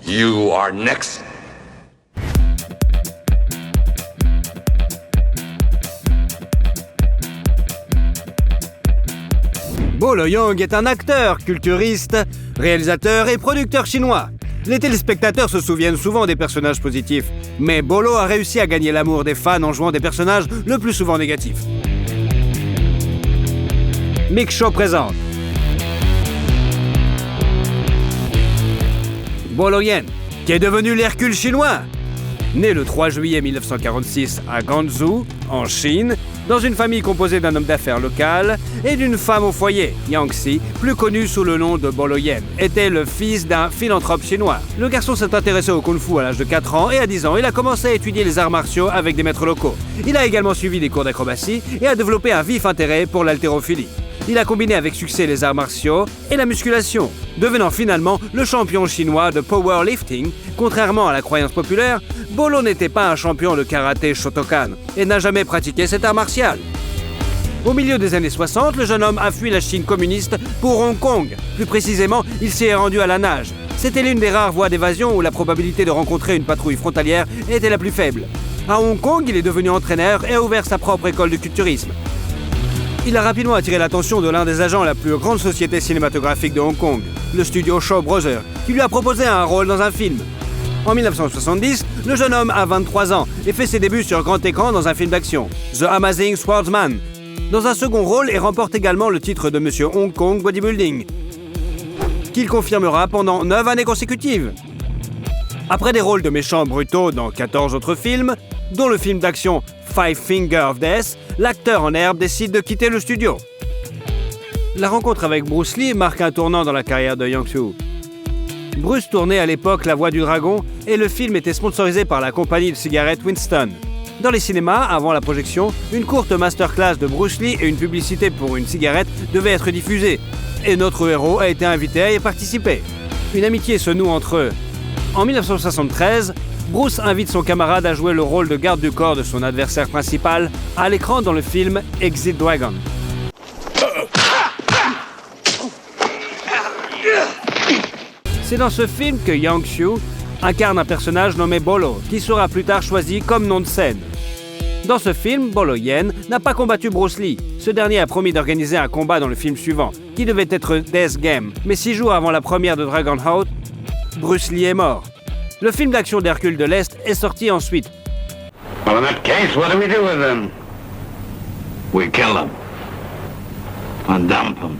You are next. Bolo Yeung est un acteur, culturiste, réalisateur et producteur chinois. Les téléspectateurs se souviennent souvent des personnages positifs, mais Bolo a réussi à gagner l'amour des fans en jouant des personnages le plus souvent négatifs. Mix Show présente Bolo Yeung, qui est devenu l'Hercule chinois. Né le 3 juillet 1946 à Guangzhou, en Chine, dans une famille composée d'un homme d'affaires local et d'une femme au foyer, Yang Si, plus connue sous le nom de Bolo Yeung, était le fils d'un philanthrope chinois. Le garçon s'est intéressé au kung-fu à l'âge de 4 ans et à 10 ans, il a commencé à étudier les arts martiaux avec des maîtres locaux. Il a également suivi des cours d'acrobatie et a développé un vif intérêt pour l'haltérophilie. Il a combiné avec succès les arts martiaux et la musculation, devenant finalement le champion chinois de powerlifting. Contrairement à la croyance populaire, Bolo n'était pas un champion de karaté Shotokan et n'a jamais pratiqué cet art martial. Au milieu des années 60, le jeune homme a fui la Chine communiste pour Hong Kong. Plus précisément, il s'y est rendu à la nage. C'était l'une des rares voies d'évasion où la probabilité de rencontrer une patrouille frontalière était la plus faible. À Hong Kong, il est devenu entraîneur et a ouvert sa propre école de culturisme. Il a rapidement attiré l'attention de l'un des agents de la plus grande société cinématographique de Hong Kong, le studio Shaw Brothers, qui lui a proposé un rôle dans un film. En 1970, le jeune homme a 23 ans et fait ses débuts sur grand écran dans un film d'action, The Amazing Swordsman, dans un second rôle et remporte également le titre de Monsieur Hong Kong Bodybuilding, qu'il confirmera pendant 9 années consécutives. Après des rôles de méchants brutaux dans 14 autres films, dont le film d'action Five Finger of Death, l'acteur en herbe décide de quitter le studio. La rencontre avec Bruce Lee marque un tournant dans la carrière de Yang Soo. Bruce tournait à l'époque La Voix du Dragon et le film était sponsorisé par la compagnie de cigarettes Winston. Dans les cinémas, avant la projection, une courte masterclass de Bruce Lee et une publicité pour une cigarette devaient être diffusées, et notre héros a été invité à y participer. Une amitié se noue entre eux. En 1973, Bruce invite son camarade à jouer le rôle de garde du corps de son adversaire principal à l'écran dans le film Exit Dragon. C'est dans ce film que Yang Soo incarne un personnage nommé Bolo, qui sera plus tard choisi comme nom de scène. Dans ce film, Bolo Yeung n'a pas combattu Bruce Lee. Ce dernier a promis d'organiser un combat dans le film suivant, qui devait être Death Game. Mais 6 jours avant la première de Dragonheart, Bruce Lee est mort. Le film d'action d'Hercule de l'Est est sorti ensuite. Well, in that case, what do we do with them? We kill them. And dump them.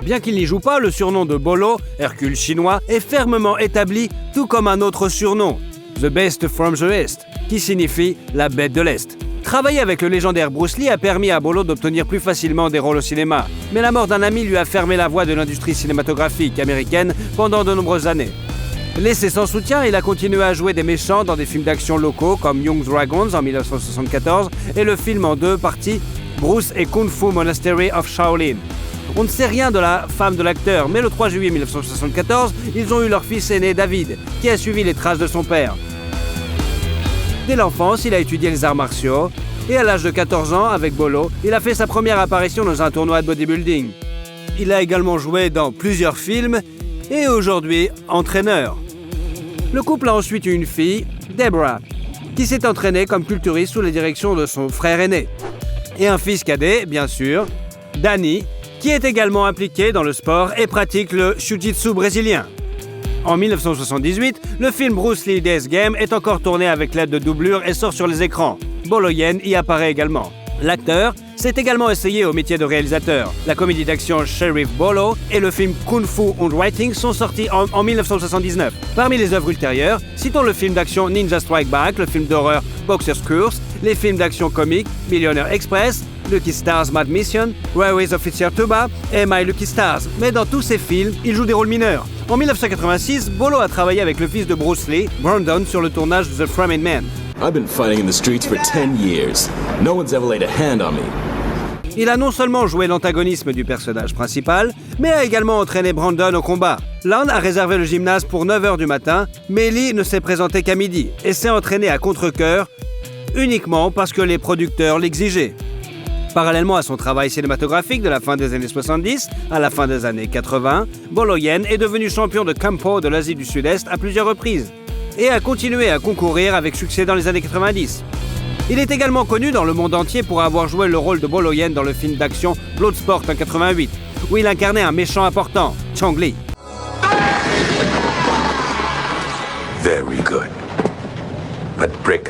Bien qu'il n'y joue pas, le surnom de Bolo, Hercule chinois, est fermement établi, tout comme un autre surnom, The Beast from the East, qui signifie la bête de l'Est. Travailler avec le légendaire Bruce Lee a permis à Bolo d'obtenir plus facilement des rôles au cinéma, mais la mort d'un ami lui a fermé la voie de l'industrie cinématographique américaine pendant de nombreuses années. Laissé sans soutien, il a continué à jouer des méchants dans des films d'action locaux comme Young Dragons en 1974 et le film en 2 parties Bruce et Kung Fu Monastery of Shaolin. On ne sait rien de la femme de l'acteur, mais le 3 juillet 1974, ils ont eu leur fils aîné David, qui a suivi les traces de son père. Dès l'enfance, il a étudié les arts martiaux, et à l'âge de 14 ans, avec Bolo, il a fait sa première apparition dans un tournoi de bodybuilding. Il a également joué dans plusieurs films, et est aujourd'hui entraîneur. Le couple a ensuite eu une fille, Deborah, qui s'est entraînée comme culturiste sous la direction de son frère aîné. Et un fils cadet, bien sûr, Danny, qui est également impliqué dans le sport et pratique le jiu-jitsu brésilien. En 1978, le film Bruce Lee Death Game est encore tourné avec l'aide de doublures et sort sur les écrans. Bolo Yeung y apparaît également. L'acteur s'est également essayé au métier de réalisateur. La comédie d'action Sheriff Bolo et le film Kung Fu Unwriting sont sortis en 1979. Parmi les œuvres ultérieures, citons le film d'action Ninja Strike Back, le film d'horreur Boxer's Curse, les films d'action comique Millionaire Express, Lucky Stars Mad Mission, Railways Officer Tuba et My Lucky Stars. Mais dans tous ces films, il joue des rôles mineurs. En 1986, Bolo a travaillé avec le fils de Bruce Lee, Brandon, sur le tournage de The Framing Man. I've been fighting in the streets for 10 years. No one's ever laid a hand on me. Il a non seulement joué l'antagonisme du personnage principal, mais a également entraîné Brandon au combat. L'un a réservé le gymnase pour 9h du matin, mais Lee ne s'est présenté qu'à midi et s'est entraîné à contre-cœur uniquement parce que les producteurs l'exigeaient. Parallèlement à son travail cinématographique de la fin des années 70 à la fin des années 80, Bolo Yen est devenu champion de Kempo de l'Asie du Sud-Est à plusieurs reprises et a continué à concourir avec succès dans les années 90. Il est également connu dans le monde entier pour avoir joué le rôle de Bolo Yen dans le film d'action Bloodsport en 88, où il incarnait un méchant important, Chong Li. Very good. But brick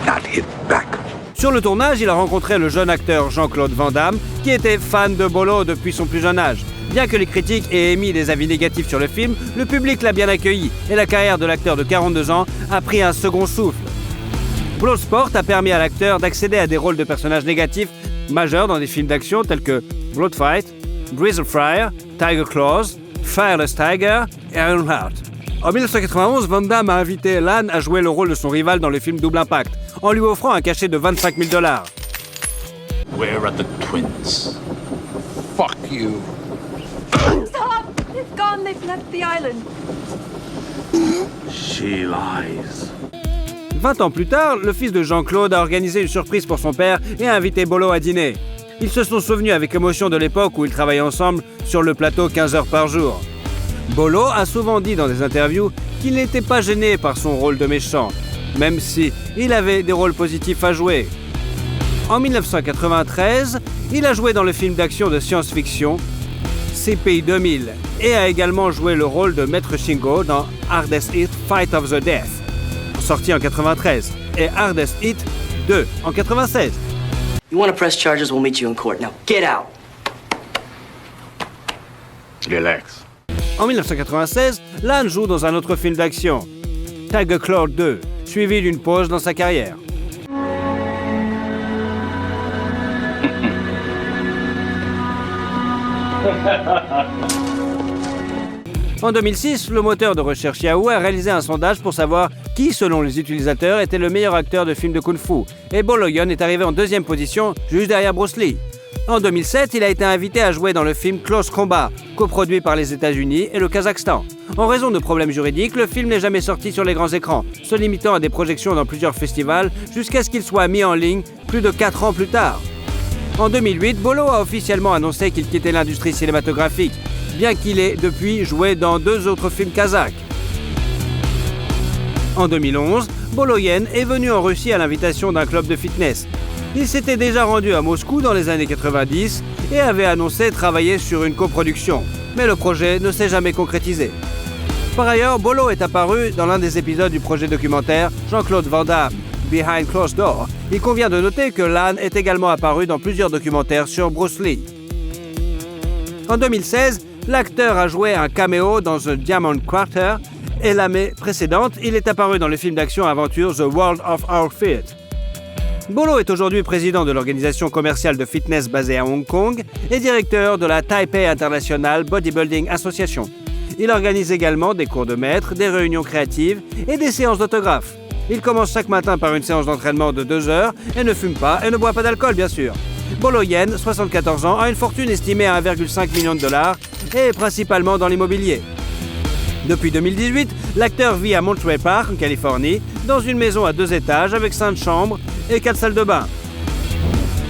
not hit back. Sur le tournage, il a rencontré le jeune acteur Jean-Claude Van Damme, qui était fan de Bolo depuis son plus jeune âge. Bien que les critiques aient émis des avis négatifs sur le film, le public l'a bien accueilli et la carrière de l'acteur de 42 ans a pris un second souffle. Bloodsport a permis à l'acteur d'accéder à des rôles de personnages négatifs majeurs dans des films d'action tels que Bloodfight, Grizzly Fire, Tiger Claws, Fireless Tiger et Ironheart. En 1991, Van Damme a invité Lan à jouer le rôle de son rival dans le film Double Impact, en lui offrant un cachet de $25 000. Where are the twins? Fuck you. Stop! It's gone. They've left the island. She lies. 20 ans plus tard, le fils de Jean-Claude a organisé une surprise pour son père et a invité Bolo à dîner. Ils se sont souvenus avec émotion de l'époque où ils travaillaient ensemble sur le plateau 15 heures par jour. Bolo a souvent dit dans des interviews qu'il n'était pas gêné par son rôle de méchant, même si il avait des rôles positifs à jouer. En 1993, il a joué dans le film d'action de science-fiction CPI 2000 et a également joué le rôle de Maître Shingo dans Hardest Hit Fight of the Death, sorti en 93, et Hardest Hit 2 en 96. You want to press charges, we'll meet you in court. Now, get out. Relax. En 1996, Lan joue dans un autre film d'action, Tiger Claw 2, suivi d'une pause dans sa carrière. En 2006, le moteur de recherche Yahoo a réalisé un sondage pour savoir qui, selon les utilisateurs, était le meilleur acteur de film de kung-fu. Et Bolo Yen est arrivé en deuxième position, juste derrière Bruce Lee. En 2007, il a été invité à jouer dans le film Close Combat, coproduit par les États-Unis et le Kazakhstan. En raison de problèmes juridiques, le film n'est jamais sorti sur les grands écrans, se limitant à des projections dans plusieurs festivals jusqu'à ce qu'il soit mis en ligne plus de 4 ans plus tard. En 2008, Bolo a officiellement annoncé qu'il quittait l'industrie cinématographique, bien qu'il ait depuis joué dans 2 autres films kazakhs. En 2011, Bolo Yen est venu en Russie à l'invitation d'un club de fitness. Il s'était déjà rendu à Moscou dans les années 90 et avait annoncé travailler sur une coproduction, mais le projet ne s'est jamais concrétisé. Par ailleurs, Bolo est apparu dans l'un des épisodes du projet documentaire Jean-Claude Van Damme, Behind Closed Door. Il convient de noter que Lan est également apparu dans plusieurs documentaires sur Bruce Lee. En 2016, l'acteur a joué un caméo dans The Diamond Quarter et l'année précédente, il est apparu dans le film d'action-aventure The World of Our Feet. Bolo est aujourd'hui président de l'organisation commerciale de fitness basée à Hong Kong et directeur de la Taipei International Bodybuilding Association. Il organise également des cours de maître, des réunions créatives et des séances d'autographes. Il commence chaque matin par une séance d'entraînement de 2 heures et ne fume pas et ne boit pas d'alcool, bien sûr. Bolo Yen, 74 ans, a une fortune estimée à 1,5 million de dollars et est principalement dans l'immobilier. Depuis 2018, l'acteur vit à Monterey Park, en Californie, dans une maison à 2 étages avec 5 chambres et 4 salles de bain.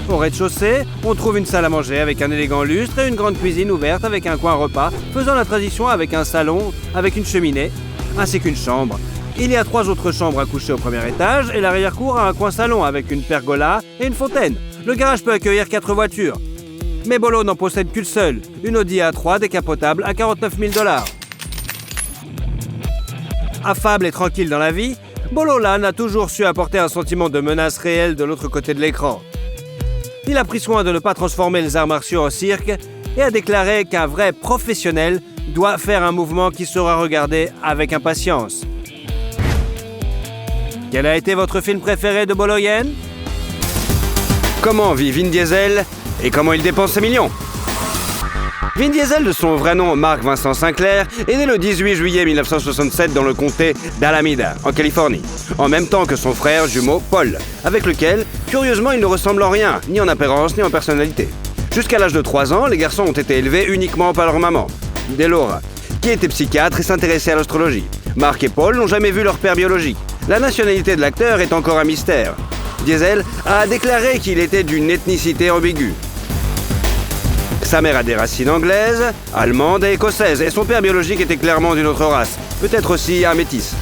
Au rez-de-chaussée, on trouve une salle à manger avec un élégant lustre et une grande cuisine ouverte avec un coin repas, faisant la transition avec un salon avec une cheminée, ainsi qu'une chambre. Il y a 3 autres chambres à coucher au premier étage et l'arrière-cour a un coin salon avec une pergola et une fontaine. Le garage peut accueillir 4 voitures. Mais Bolo n'en possède qu'une seule, une Audi A3 décapotable à 49 000 $. Affable et tranquille dans la vie, Bolo Lan a toujours su apporter un sentiment de menace réelle de l'autre côté de l'écran. Il a pris soin de ne pas transformer les arts martiaux en cirque et a déclaré qu'un vrai professionnel doit faire un mouvement qui sera regardé avec impatience. Quel a été votre film préféré de Bolo Yen ? Comment vit Vin Diesel et comment il dépense ses millions ? Vin Diesel, de son vrai nom Mark Vincent Sinclair, est né le 18 juillet 1967 dans le comté d'Alameda, en Californie, en même temps que son frère jumeau Paul, avec lequel, curieusement, il ne ressemble en rien, ni en apparence ni en personnalité. Jusqu'à l'âge de 3 ans, les garçons ont été élevés uniquement par leur maman, Delora, qui était psychiatre et s'intéressait à l'astrologie. Mark et Paul n'ont jamais vu leur père biologique. La nationalité de l'acteur est encore un mystère. Diesel a déclaré qu'il était d'une ethnicité ambiguë. Sa mère a des racines anglaises, allemandes et écossaises, et son père biologique était clairement d'une autre race, peut-être aussi un métis.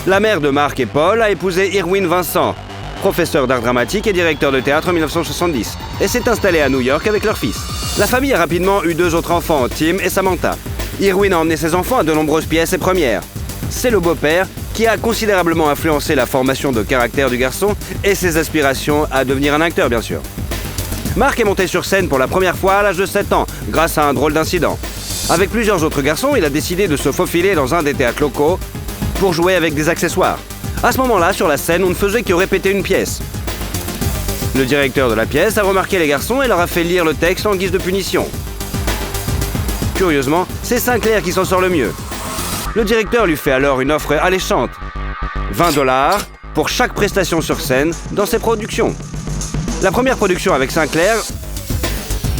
La mère de Mark et Paul a épousé Irwin Vincent, professeur d'art dramatique et directeur de théâtre en 1970, et s'est installée à New York avec leur fils. La famille a rapidement eu 2 autres enfants, Tim et Samantha. Irwin a emmené ses enfants à de nombreuses pièces et premières. C'est le beau-père qui a considérablement influencé la formation de caractère du garçon et ses aspirations à devenir un acteur, bien sûr. Mark est monté sur scène pour la première fois à l'âge de 7 ans, grâce à un drôle d'incident. Avec plusieurs autres garçons, il a décidé de se faufiler dans un des théâtres locaux pour jouer avec des accessoires. À ce moment-là, sur la scène, on ne faisait que répéter une pièce. Le directeur de la pièce a remarqué les garçons et leur a fait lire le texte en guise de punition. Curieusement, c'est Sinclair qui s'en sort le mieux. Le directeur lui fait alors une offre alléchante. $20 pour chaque prestation sur scène dans ses productions. La première production avec Sinclair,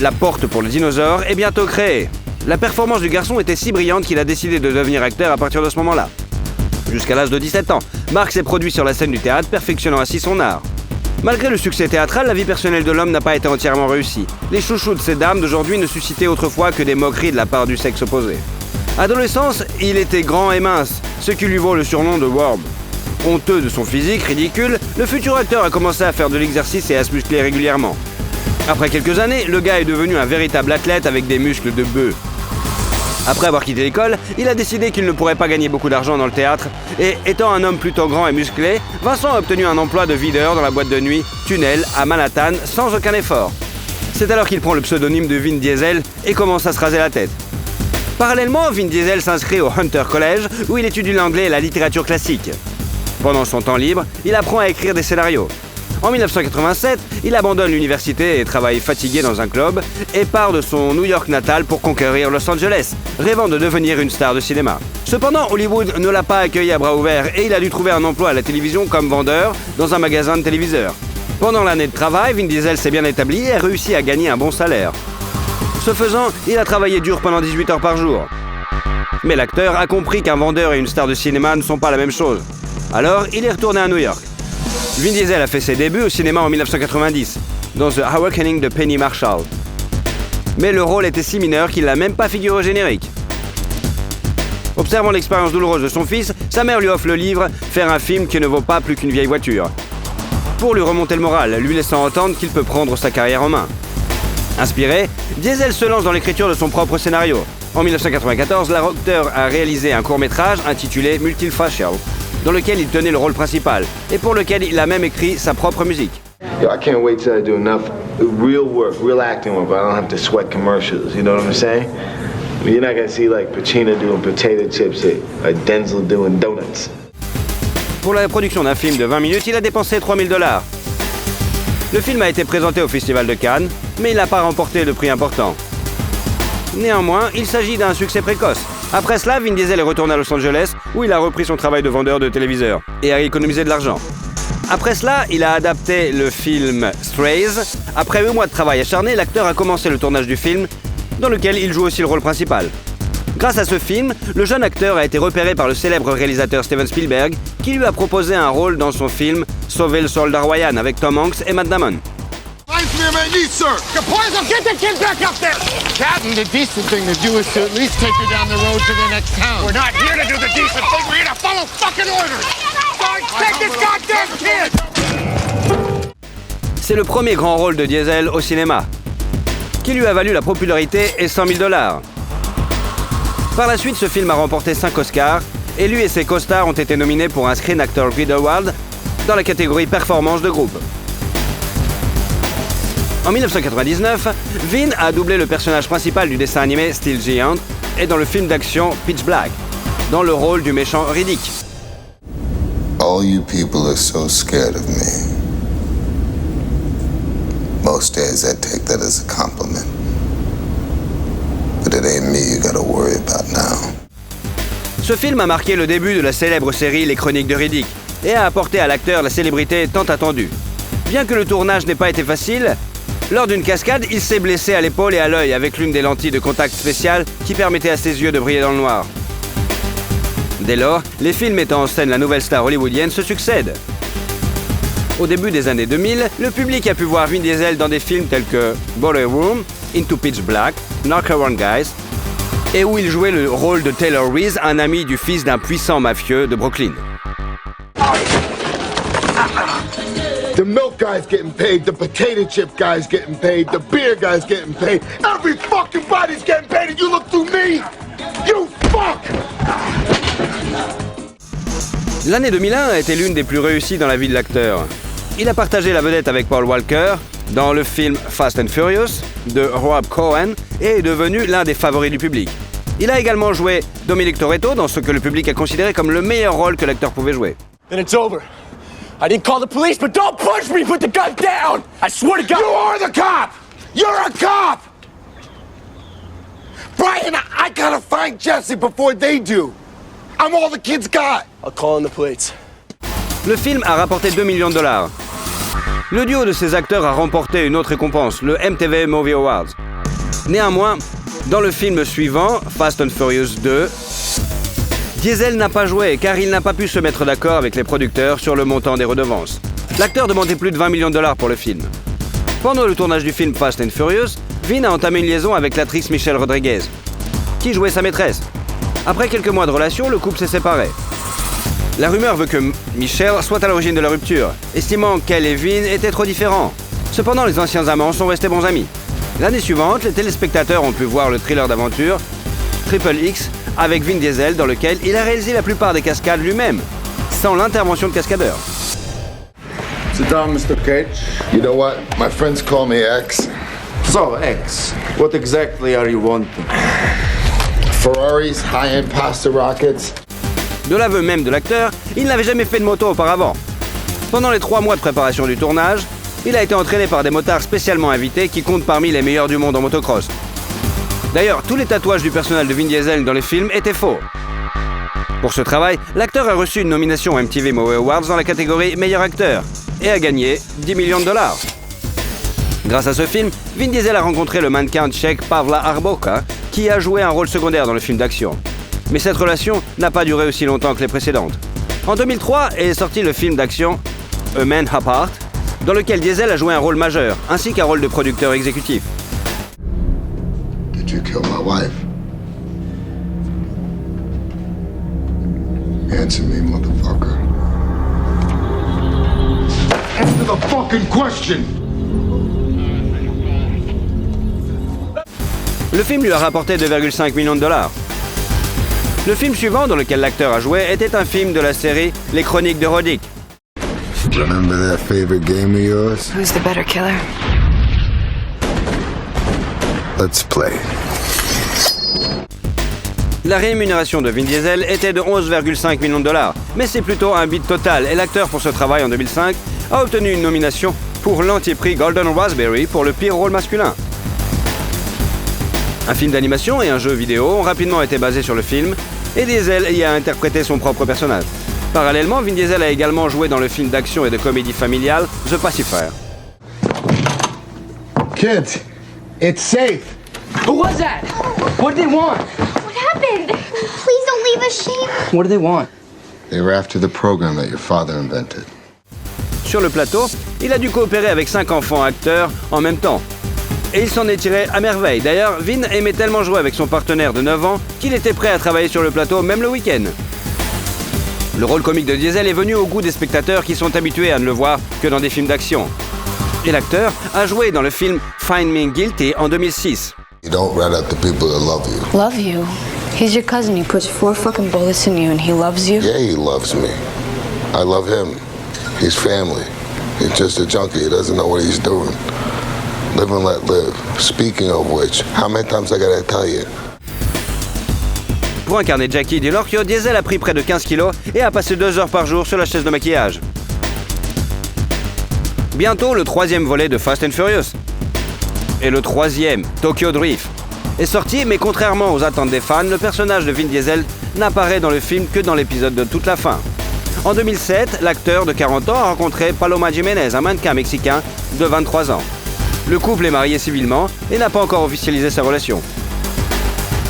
La Porte pour le dinosaure, est bientôt créée. La performance du garçon était si brillante qu'il a décidé de devenir acteur à partir de ce moment-là. Jusqu'à l'âge de 17 ans, Mark s'est produit sur la scène du théâtre, perfectionnant ainsi son art. Malgré le succès théâtral, la vie personnelle de l'homme n'a pas été entièrement réussie. Les chouchous de ces dames d'aujourd'hui ne suscitaient autrefois que des moqueries de la part du sexe opposé. Adolescence, il était grand et mince, ce qui lui vaut le surnom de Worm. Honteux de son physique ridicule, le futur acteur a commencé à faire de l'exercice et à se muscler régulièrement. Après quelques années, le gars est devenu un véritable athlète avec des muscles de bœuf. Après avoir quitté l'école, il a décidé qu'il ne pourrait pas gagner beaucoup d'argent dans le théâtre et, étant un homme plutôt grand et musclé, Vincent a obtenu un emploi de videur dans la boîte de nuit Tunnel à Manhattan sans aucun effort. C'est alors qu'il prend le pseudonyme de Vin Diesel et commence à se raser la tête. Parallèlement, Vin Diesel s'inscrit au Hunter College où il étudie l'anglais et la littérature classique. Pendant son temps libre, il apprend à écrire des scénarios. En 1987, il abandonne l'université et travaille fatigué dans un club et part de son New York natal pour conquérir Los Angeles, rêvant de devenir une star de cinéma. Cependant, Hollywood ne l'a pas accueilli à bras ouverts et il a dû trouver un emploi à la télévision comme vendeur dans un magasin de téléviseurs. Pendant l'année de travail, Vin Diesel s'est bien établi et a réussi à gagner un bon salaire. Ce faisant, il a travaillé dur pendant 18 heures par jour. Mais l'acteur a compris qu'un vendeur et une star de cinéma ne sont pas la même chose. Alors, il est retourné à New York. Vin Diesel a fait ses débuts au cinéma en 1990, dans The Awakening de Penny Marshall. Mais le rôle était si mineur qu'il n'a même pas figuré au générique. Observant l'expérience douloureuse de son fils, sa mère lui offre le livre « Faire un film qui ne vaut pas plus qu'une vieille voiture », pour lui remonter le moral, lui laissant entendre qu'il peut prendre sa carrière en main. Inspiré, Diesel se lance dans l'écriture de son propre scénario. En 1994, l'acteur a réalisé un court-métrage intitulé Multifacial, dans lequel il tenait le rôle principal, et pour lequel il a même écrit sa propre musique. Yo, I can't wait till I do enough real work, real acting work, but I don't have to sweat commercials, you know what I'm saying? You're not gonna see like Pacino doing potato chips or Denzel doing donuts. Pour la production d'un film de 20 minutes, il a dépensé $3000. Le film a été présenté au Festival de Cannes, mais il n'a pas remporté de prix important. Néanmoins, il s'agit d'un succès précoce. Après cela, Vin Diesel est retourné à Los Angeles, où il a repris son travail de vendeur de téléviseurs et a économisé de l'argent. Après cela, il a adapté le film Strays. Après 8 mois de travail acharné, l'acteur a commencé le tournage du film, dans lequel il joue aussi le rôle principal. Grâce à ce film, le jeune acteur a été repéré par le célèbre réalisateur Steven Spielberg, qui lui a proposé un rôle dans son film Sauver le soldat Ryan avec Tom Hanks et Matt Damon. Get the kid back up there! Captain, the decent thing to do is to at least take her down the road to the next town. We're not here to do the decent thing, we're here to follow fucking orders! Take this goddamn kid! C'est le premier grand rôle de Diesel au cinéma, qui lui a valu la popularité et $100,000. Par la suite, ce film a remporté 5 Oscars, et lui et ses co-stars ont été nominés pour un Screen Actor Guild Award dans la catégorie Performance de groupe. En 1999, Vin a doublé le personnage principal du dessin animé Steel Giant et dans le film d'action Pitch Black, dans le rôle du méchant Riddick. All you people are so scared of me. Most days I take that as a compliment. But it ain't me you gotta worry about now. Ce film a marqué le début de la célèbre série Les Chroniques de Riddick et a apporté à l'acteur la célébrité tant attendue. Bien que le tournage n'ait pas été facile, lors d'une cascade, il s'est blessé à l'épaule et à l'œil avec l'une des lentilles de contact spéciales qui permettait à ses yeux de briller dans le noir. Dès lors, les films mettant en scène la nouvelle star hollywoodienne se succèdent. Au début des années 2000, le public a pu voir Vin Diesel dans des films tels que Boiler Room, Into Pitch Black, Knock Around Guys, et où il jouait le rôle de Taylor Reese, un ami du fils d'un puissant mafieux de Brooklyn. The milk guy's getting paid, the potato chip guy's getting paid, the beer guy's getting paid. Every fucking body's getting paid and you look through me? You fuck! L'année 2001 a été l'une des plus réussies dans la vie de l'acteur. Il a partagé la vedette avec Paul Walker dans le film Fast and Furious de Rob Cohen et est devenu l'un des favoris du public. Il a également joué Dominic Toretto dans ce que le public a considéré comme le meilleur rôle que l'acteur pouvait jouer. Then it's over. I didn't call the police, but don't push me! Put the gun down! I swear to God! You are the cop! You're a cop! Brian, I gotta find Jesse before they do. I'm all the kids got. I'll call in the plates. Le film a rapporté 2 millions de dollars. Le duo de ces acteurs a remporté une autre récompense, le MTV Movie Awards. Néanmoins, dans le film suivant, Fast and Furious 2, Diesel n'a pas joué car il n'a pas pu se mettre d'accord avec les producteurs sur le montant des redevances. L'acteur demandait plus de 20 millions de dollars pour le film. Pendant le tournage du film Fast and Furious, Vin a entamé une liaison avec l'actrice Michelle Rodriguez, qui jouait sa maîtresse. Après quelques mois de relation, le couple s'est séparé. La rumeur veut que Michelle soit à l'origine de la rupture, estimant qu'elle et Vin étaient trop différents. Cependant, les anciens amants sont restés bons amis. L'année suivante, les téléspectateurs ont pu voir le thriller d'aventure Triple X avec Vin Diesel, dans lequel il a réalisé la plupart des cascades lui-même, sans l'intervention de cascadeurs. Sit down, Mr. Cage. You know what? My friends call me X. So, X, what exactly are you wanting? Ferraris, high-end pasta rockets. De l'aveu même de l'acteur, il n'avait jamais fait de moto auparavant. Pendant les 3 mois de préparation du tournage, il a été entraîné par des motards spécialement invités qui comptent parmi les meilleurs du monde en motocross. D'ailleurs, tous les tatouages du personnage de Vin Diesel dans les films étaient faux. Pour ce travail, l'acteur a reçu une nomination MTV Movie Awards dans la catégorie meilleur acteur et a gagné 10 millions de dollars. Grâce à ce film, Vin Diesel a rencontré le mannequin tchèque Pavla Arboka, qui a joué un rôle secondaire dans le film d'action. Mais cette relation n'a pas duré aussi longtemps que les précédentes. En 2003 est sorti le film d'action A Man Apart, dans lequel Diesel a joué un rôle majeur, ainsi qu'un rôle de producteur exécutif. Did you kill my wife? Answer me, motherfucker. Answer the fucking question! Le film lui a rapporté 2,5 millions de dollars. Le film suivant dans lequel l'acteur a joué était un film de la série Les Chroniques de Roddick. Remember that favorite game of yours? Who's the better killer? Let's play. La rémunération de Vin Diesel était de 11,5 millions de dollars, mais c'est plutôt un bid total et l'acteur pour ce travail en 2005 a obtenu une nomination pour l'anti-prix Golden Raspberry pour le pire rôle masculin. Un film d'animation et un jeu vidéo ont rapidement été basés sur le film et Diesel y a interprété son propre personnage. Parallèlement, Vin Diesel a également joué dans le film d'action et de comédie familiale The Pacifier. Kids, it's safe. Who was that? What did they want? What happened? Please don't leave us, Shane. What do they want? They were after the program that your father invented. Sur le plateau, il a dû coopérer avec 5 enfants acteurs en même temps. Et il s'en est tiré à merveille. D'ailleurs, Vin aimait tellement jouer avec son partenaire de 9 ans qu'il était prêt à travailler sur le plateau même le week-end. Le rôle comique de Diesel est venu au goût des spectateurs qui sont habitués à ne le voir que dans des films d'action. Et l'acteur a joué dans le film Find Me Guilty en 2006. You don't rat out the people that love you. Love you? He's your cousin. He puts 4 fucking bullets in you and he loves you? Yeah, he loves me. I love him. He's family. He's just a junkie. He doesn't know what he's doing. Live and let live. Speaking of which, how many times I gotta tell you? Pour incarner Jackie DiLorchio, Diesel a pris près de 15 kilos et a passé 2 heures par jour sur la chaise de maquillage. Bientôt, le 3e volet de Fast and Furious. Et le 3e, Tokyo Drift, est sorti, mais contrairement aux attentes des fans, le personnage de Vin Diesel n'apparaît dans le film que dans l'épisode de toute la fin. En 2007, l'acteur de 40 ans a rencontré Paloma Jiménez, un mannequin mexicain de 23 ans. Le couple est marié civilement et n'a pas encore officialisé sa relation.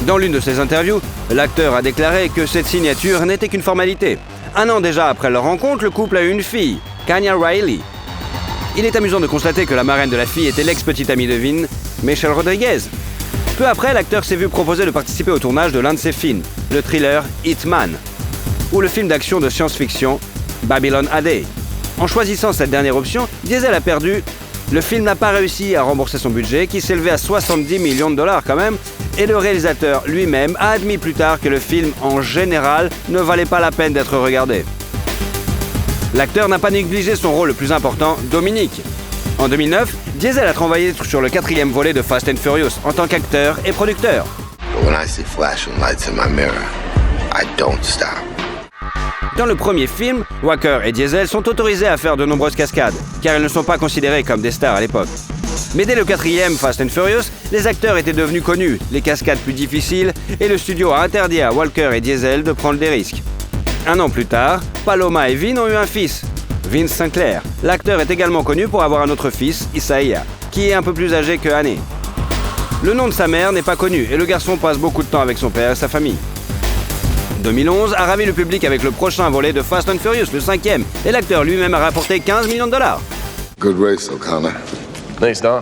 Dans l'une de ses interviews, l'acteur a déclaré que cette signature n'était qu'une formalité. 1 an déjà après leur rencontre, le couple a eu une fille, Kanya Riley. Il est amusant de constater que la marraine de la fille était l'ex-petite amie de Vin, Michelle Rodriguez. Peu après, l'acteur s'est vu proposer de participer au tournage de l'un de ses films, le thriller Hitman, ou le film d'action de science-fiction Babylon AD. En choisissant cette dernière option, Diesel a perdu. Le film n'a pas réussi à rembourser son budget, qui s'élevait à 70 millions de dollars quand même, et le réalisateur lui-même a admis plus tard que le film, en général, ne valait pas la peine d'être regardé. L'acteur n'a pas négligé son rôle le plus important, Dominique. En 2009, Diesel a travaillé sur le 4e volet de Fast and Furious en tant qu'acteur et producteur. When I see flashing lights in my mirror, I don't stop. Dans le premier film, Walker et Diesel sont autorisés à faire de nombreuses cascades, car ils ne sont pas considérés comme des stars à l'époque. Mais dès le 4e Fast and Furious, les acteurs étaient devenus connus, les cascades plus difficiles, et le studio a interdit à Walker et Diesel de prendre des risques. Un an plus tard, Paloma et Vin ont eu un fils, Vince Sinclair. L'acteur est également connu pour avoir un autre fils, Isaiah, qui est un peu plus âgé que Annie. Le nom de sa mère n'est pas connu et le garçon passe beaucoup de temps avec son père et sa famille. 2011 a ravi le public avec le prochain volet de Fast and Furious, le 5e, et l'acteur lui-même a rapporté 15 millions de dollars. Good race, O'Connor. Thanks, Don.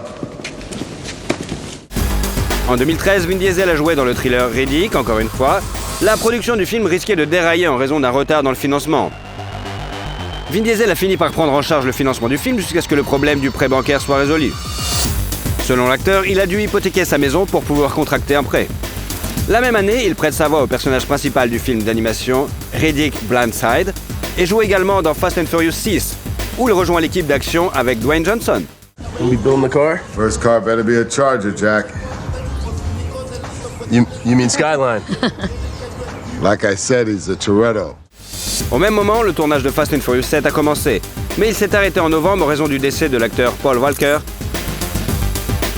En 2013, Vin Diesel a joué dans le thriller Riddick, encore une fois. La production du film risquait de dérailler en raison d'un retard dans le financement. Vin Diesel a fini par prendre en charge le financement du film jusqu'à ce que le problème du prêt bancaire soit résolu. Selon l'acteur, il a dû hypothéquer sa maison pour pouvoir contracter un prêt. La même année, il prête sa voix au personnage principal du film d'animation Riddick Blindside et joue également dans Fast and Furious 6, où il rejoint l'équipe d'action avec Dwayne Johnson. We building the car? First car better be a Charger, Jack. You mean Skyline? Like I said, he's a Toretto. Au même moment, le tournage de Fast and Furious 7 a commencé, mais il s'est arrêté en novembre en raison du décès de l'acteur Paul Walker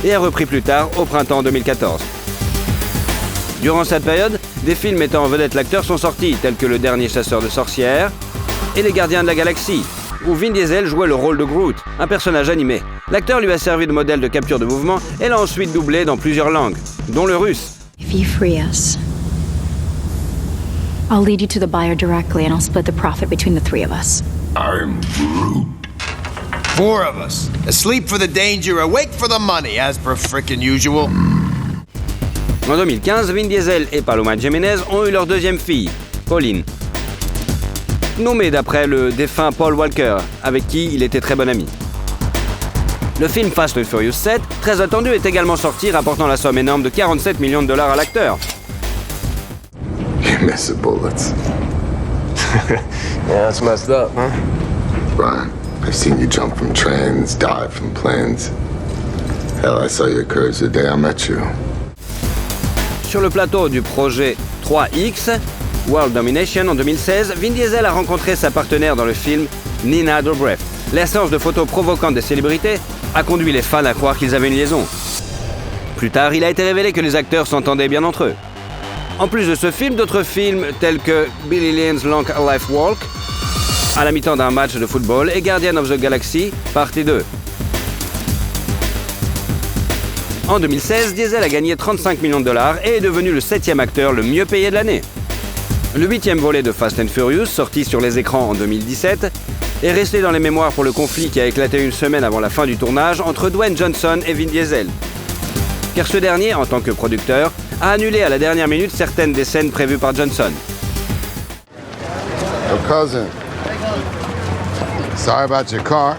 et a repris plus tard au printemps 2014. Durant cette période, des films mettant en vedette l'acteur sont sortis, tels que Le Dernier Chasseur de Sorcières et Les Gardiens de la Galaxie, où Vin Diesel jouait le rôle de Groot, un personnage animé. L'acteur lui a servi de modèle de capture de mouvement et l'a ensuite doublé dans plusieurs langues, dont le russe. If you free us, I'll lead you to the buyer directly and I'll split the profit between the three of us. I'm Groot. 4 of us. Asleep for the danger, awake for the money, as per frickin' usual. En 2015, Vin Diesel et Paloma Jiménez ont eu leur deuxième fille, Pauline, nommée d'après le défunt Paul Walker, avec qui il était très bon ami. Le film Fast and Furious 7, très attendu, est également sorti, rapportant la somme énorme de 47 millions de dollars à l'acteur. You miss the bullets. Yeah, that's messed up, huh? Brian, I've seen you jump from trains, dive from planes. Hell, I saw your courage the day I met you. Sur le plateau du projet 3X, World Domination en 2016, Vin Diesel a rencontré sa partenaire dans le film, Nina Dobrev. L'essence de photos provocantes des célébrités a conduit les fans à croire qu'ils avaient une liaison. Plus tard, il a été révélé que les acteurs s'entendaient bien entre eux. En plus de ce film, d'autres films tels que Billy Lynn's Long Life Walk, à la mi-temps d'un match de football, et Guardian of the Galaxy, partie 2. En 2016, Diesel a gagné 35 millions de dollars et est devenu le 7e acteur le mieux payé de l'année. Le 8e volet de Fast and Furious, sorti sur les écrans en 2017, est resté dans les mémoires pour le conflit qui a éclaté une semaine avant la fin du tournage entre Dwayne Johnson et Vin Diesel. Car ce dernier, en tant que producteur, a annulé à la dernière minute certaines des scènes prévues par Johnson. Yo, cousin. Sorry about your car.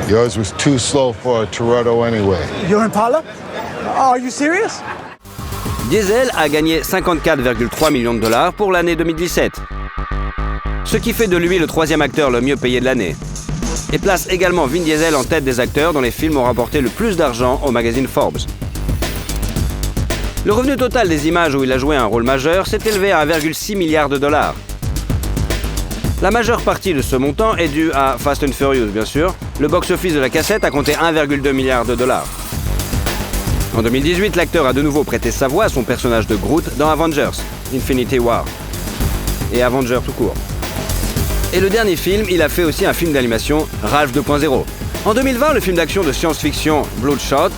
Yours was too slow for a Toretto anyway. Your Impala? Are you serious? Diesel a gagné 54,3 millions de dollars pour l'année 2017, ce qui fait de lui le 3e acteur le mieux payé de l'année, et place également Vin Diesel en tête des acteurs dont les films ont rapporté le plus d'argent au magazine Forbes. Le revenu total des images où il a joué un rôle majeur s'est élevé à 1,6 milliard de dollars. La majeure partie de ce montant est due à Fast and Furious, bien sûr. Le box-office de la cassette a compté 1,2 milliard de dollars. En 2018, l'acteur a de nouveau prêté sa voix à son personnage de Groot dans Avengers, Infinity War, et Avengers tout court. Et le dernier film, il a fait aussi un film d'animation, Ralph 2.0. En 2020, le film d'action de science-fiction Bloodshot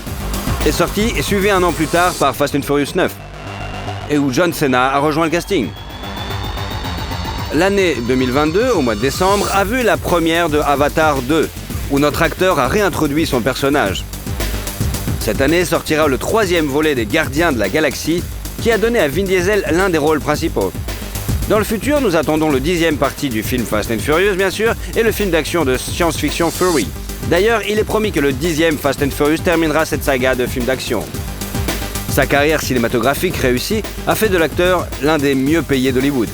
est sorti et suivi un an plus tard par Fast and Furious 9, et où John Cena a rejoint le casting. L'année 2022, au mois de décembre, a vu la première de Avatar 2, où notre acteur a réintroduit son personnage. Cette année sortira le 3e volet des Gardiens de la Galaxie, qui a donné à Vin Diesel l'un des rôles principaux. Dans le futur, nous attendons le 10e partie du film Fast and Furious, bien sûr, et le film d'action de science-fiction Fury. D'ailleurs, il est promis que le 10e Fast and Furious terminera cette saga de films d'action. Sa carrière cinématographique réussie a fait de l'acteur l'un des mieux payés d'Hollywood.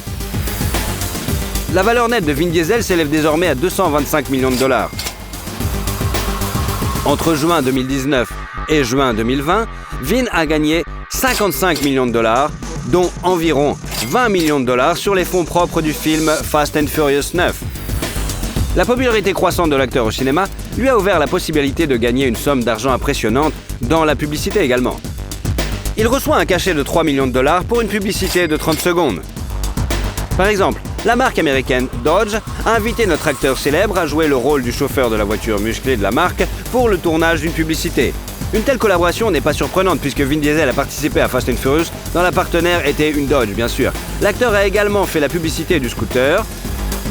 La valeur nette de Vin Diesel s'élève désormais à 225 millions de dollars. Entre juin 2019 et juin 2020, Vin a gagné 55 millions de dollars, dont environ 20 millions de dollars sur les fonds propres du film Fast and Furious 9. La popularité croissante de l'acteur au cinéma lui a ouvert la possibilité de gagner une somme d'argent impressionnante dans la publicité également. Il reçoit un cachet de 3 millions de dollars pour une publicité de 30 secondes. Par exemple, la marque américaine Dodge a invité notre acteur célèbre à jouer le rôle du chauffeur de la voiture musclée de la marque pour le tournage d'une publicité. Une telle collaboration n'est pas surprenante puisque Vin Diesel a participé à Fast and Furious dont la partenaire était une Dodge, bien sûr. L'acteur a également fait la publicité du scooter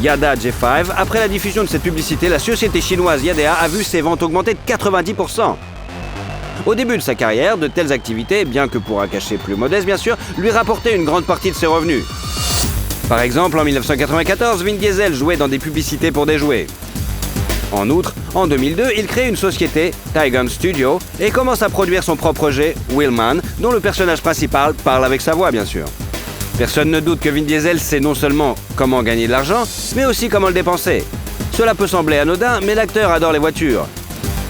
Yada G5. Après la diffusion de cette publicité, la société chinoise Yada a vu ses ventes augmenter de 90%. Au début de sa carrière, de telles activités, bien que pour un cachet plus modeste bien sûr, lui rapportaient une grande partie de ses revenus. Par exemple, en 1994, Vin Diesel jouait dans des publicités pour des jouets. En outre, en 2002, il crée une société, Tygon Studio, et commence à produire son propre jet, Wheelman, dont le personnage principal parle avec sa voix, bien sûr. Personne ne doute que Vin Diesel sait non seulement comment gagner de l'argent, mais aussi comment le dépenser. Cela peut sembler anodin, mais l'acteur adore les voitures.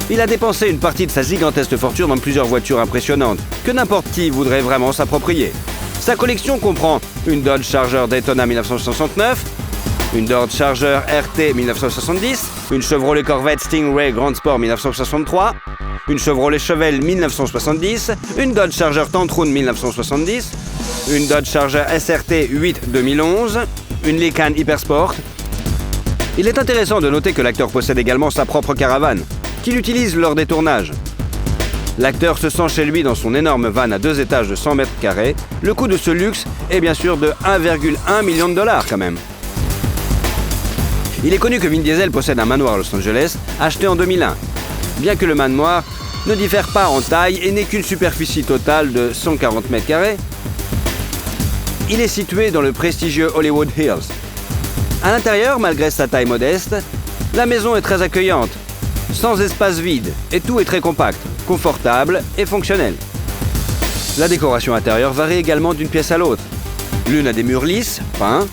Il a dépensé une partie de sa gigantesque fortune dans plusieurs voitures impressionnantes, que n'importe qui voudrait vraiment s'approprier. Sa collection comprend une Dodge Charger Daytona 1969, une Dodge Charger RT 1970, une Chevrolet Corvette Stingray Grand Sport 1963, une Chevrolet Chevelle 1970, une Dodge Charger Tantrum 1970, une Dodge Charger SRT 8 2011, une Lycan Hypersport. Il est intéressant de noter que l'acteur possède également sa propre caravane, qu'il utilise lors des tournages. L'acteur se sent chez lui dans son énorme van à 2 étages de 100 mètres carrés. Le coût de ce luxe est bien sûr de 1,1 million de dollars quand même. Il est connu que Vin Diesel possède un manoir à Los Angeles, acheté en 2001. Bien que le manoir ne diffère pas en taille et n'ait qu'une superficie totale de 140 mètres carrés, il est situé dans le prestigieux Hollywood Hills. À l'intérieur, malgré sa taille modeste, la maison est très accueillante, sans espace vide, et tout est très compact, confortable et fonctionnel. La décoration intérieure varie également d'une pièce à l'autre. L'une a des murs lisses, peints,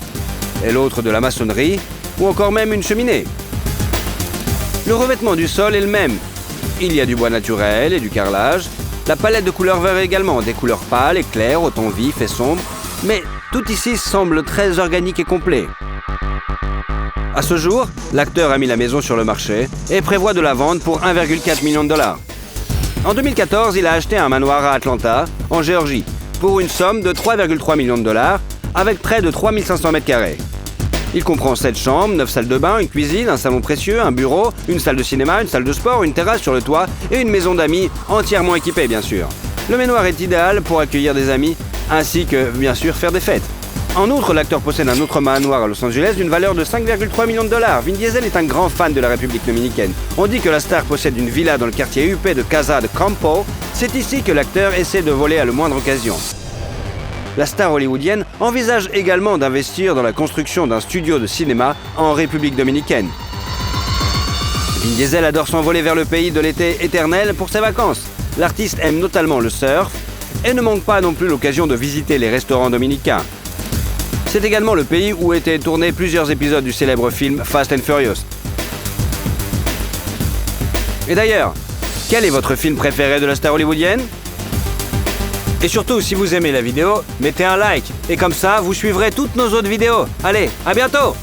et l'autre de la maçonnerie, ou encore même une cheminée. Le revêtement du sol est le même. Il y a du bois naturel et du carrelage. La palette de couleurs varie également, des couleurs pâles et claires, au ton vif et sombre, mais tout ici semble très organique et complet. À ce jour, l'acteur a mis la maison sur le marché et prévoit de la vendre pour 1,4 million de dollars. En 2014, il a acheté un manoir à Atlanta, en Géorgie, pour une somme de 3,3 millions de dollars, avec près de 3500 mètres carrés. Il comprend 7 chambres, 9 salles de bain, une cuisine, un salon précieux, un bureau, une salle de cinéma, une salle de sport, une terrasse sur le toit et une maison d'amis entièrement équipée, bien sûr. Le manoir est idéal pour accueillir des amis, ainsi que, bien sûr, faire des fêtes. En outre, l'acteur possède un autre manoir à Los Angeles d'une valeur de 5,3 millions de dollars. Vin Diesel est un grand fan de la République dominicaine. On dit que la star possède une villa dans le quartier huppé de Casa de Campo. C'est ici que l'acteur essaie de voler à la moindre occasion. La star hollywoodienne envisage également d'investir dans la construction d'un studio de cinéma en République dominicaine. Vin Diesel adore s'envoler vers le pays de l'été éternel pour ses vacances. L'artiste aime notamment le surf et ne manque pas non plus l'occasion de visiter les restaurants dominicains. C'est également le pays où étaient tournés plusieurs épisodes du célèbre film Fast and Furious. Et d'ailleurs, quel est votre film préféré de la star hollywoodienne ? Et surtout, si vous aimez la vidéo, mettez un like. Et comme ça, vous suivrez toutes nos autres vidéos. Allez, à bientôt !